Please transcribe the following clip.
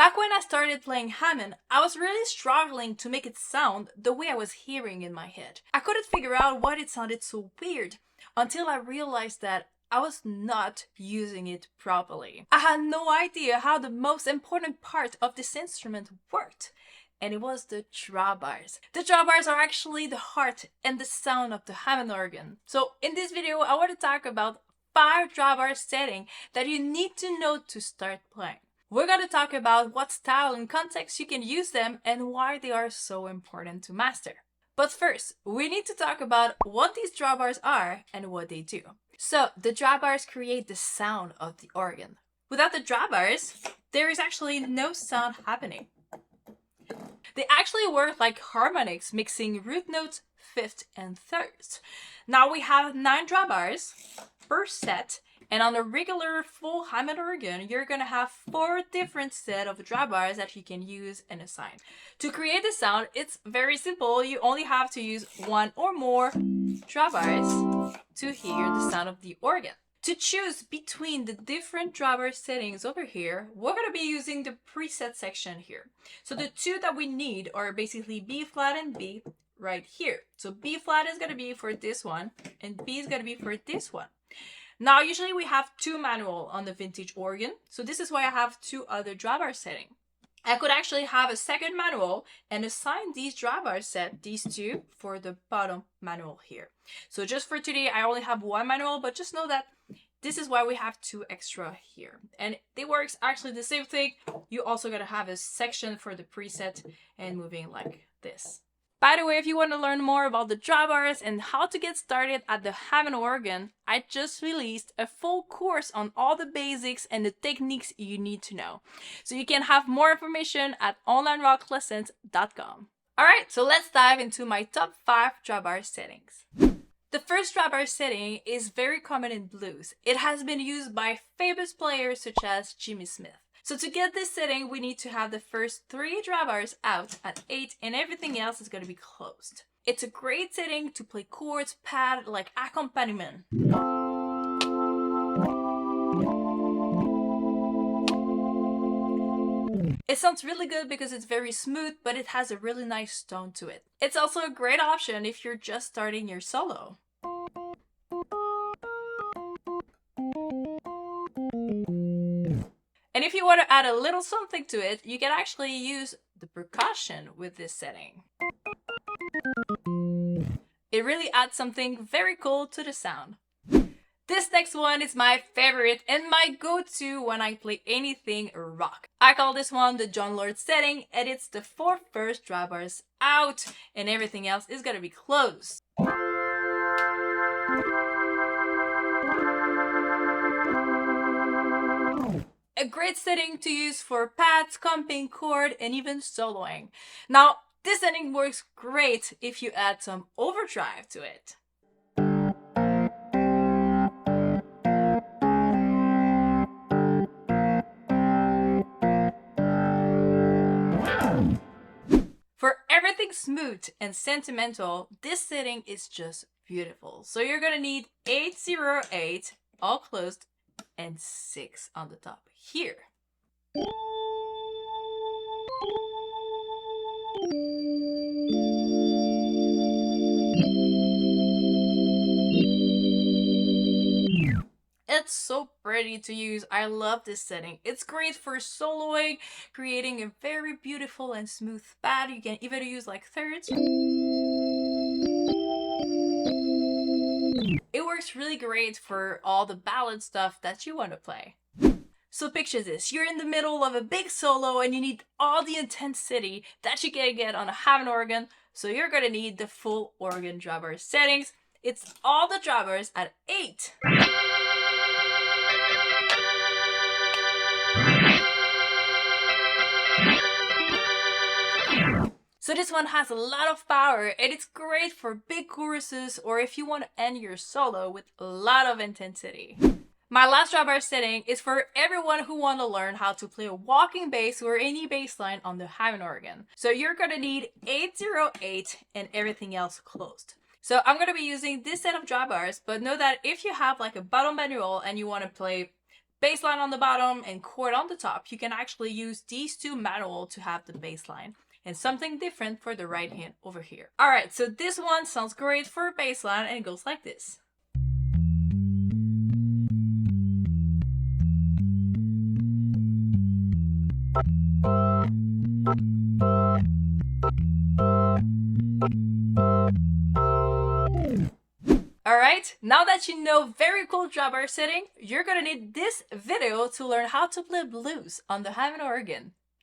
Back when I started playing Hammond, I was really struggling to make it sound the way I was hearing in my head. I couldn't figure out why it sounded so weird until I realized that I was not using it properly. I had no idea how the most important part of this instrument worked, and it was the drawbars. The drawbars are actually the heart and the sound of the Hammond organ. So in this video, I want to talk about 5 drawbar settings that you need to know to start playing. We're going to talk about what style and context you can use them and why they are so important to master. But first, we need to talk about what these drawbars are and what they do. So, the drawbars create the sound of the organ. Without the drawbars, there is actually no sound happening. They actually work like harmonics, mixing root notes, fifths, and thirds. Now we have 9 drawbars per set, and on a regular full Hammond organ, you're gonna have 4 different sets of drawbars that you can use and assign. To create the sound, it's very simple. You only have to use 1 or more drawbars to hear the sound of the organ. To choose between the different drawbar settings over here, we're going to be using the preset section here. So the 2 that we need are basically B flat and B right here. So B flat is going to be for this one and B is going to be for this one. Now usually we have 2 manual on the vintage organ, so this is why I have 2 other drawbar settings. I could actually have a second manual and assign these drawbar set, these 2, for the bottom manual here. So just for today, I only have 1 manual, but just know that this is why we have 2 extra here. And they works actually the same thing. You also gotta have a section for the preset and moving like this. By the way, if you want to learn more about the drawbars and how to get started at the Hammond organ, I just released a full course on all the basics and the techniques you need to know. So you can have more information at onlinerocklessons.com. Alright, so let's dive into my top 5 drawbar settings. The first drawbar setting is very common in blues. It has been used by famous players such as Jimmy Smith. So to get this setting, we need to have the first 3 drawbars out at 8 and everything else is going to be closed. It's a great setting to play chords, pad, like accompaniment. It sounds really good because it's very smooth, but it has a really nice tone to it. It's also a great option if you're just starting your solo. And if you want to add a little something to it, you can actually use the percussion with this setting. It really adds something very cool to the sound. This next one is my favorite and my go-to when I play anything rock. I call this one the John Lord setting, and it's the 4 first drawbars out and everything else is gonna be closed. A great setting to use for pads, comping, chord, and even soloing. Now, this setting works great if you add some overdrive to it. For everything smooth and sentimental, this setting is just beautiful. So you're gonna need 808 all closed and 6 on the top here. It's so pretty to use. I love this setting. It's great for soloing, creating a very beautiful and smooth pad. You can even use like thirds. It works really great for all the ballad stuff that you want to play. So picture this, you're in the middle of a big solo and you need all the intensity that you can get on a Hammond organ, so you're gonna need the full organ drawbar settings. It's all the drawbars at 8. So this one has a lot of power and it's great for big choruses or if you want to end your solo with a lot of intensity. My last drawbar setting is for everyone who want to learn how to play a walking bass or any bass line on the Hammond organ. So you're going to need 808 and everything else closed. So I'm going to be using this set of drawbars, but know that if you have like a bottom manual and you want to play bass line on the bottom and chord on the top, you can actually use these two manual to have the bass line, and something different for the right hand over here. Alright, so this one sounds great for a bass line, and it goes like this. Alright, now that you know very cool drawbar setting, you're gonna need this video to learn how to play blues on the Hammond organ.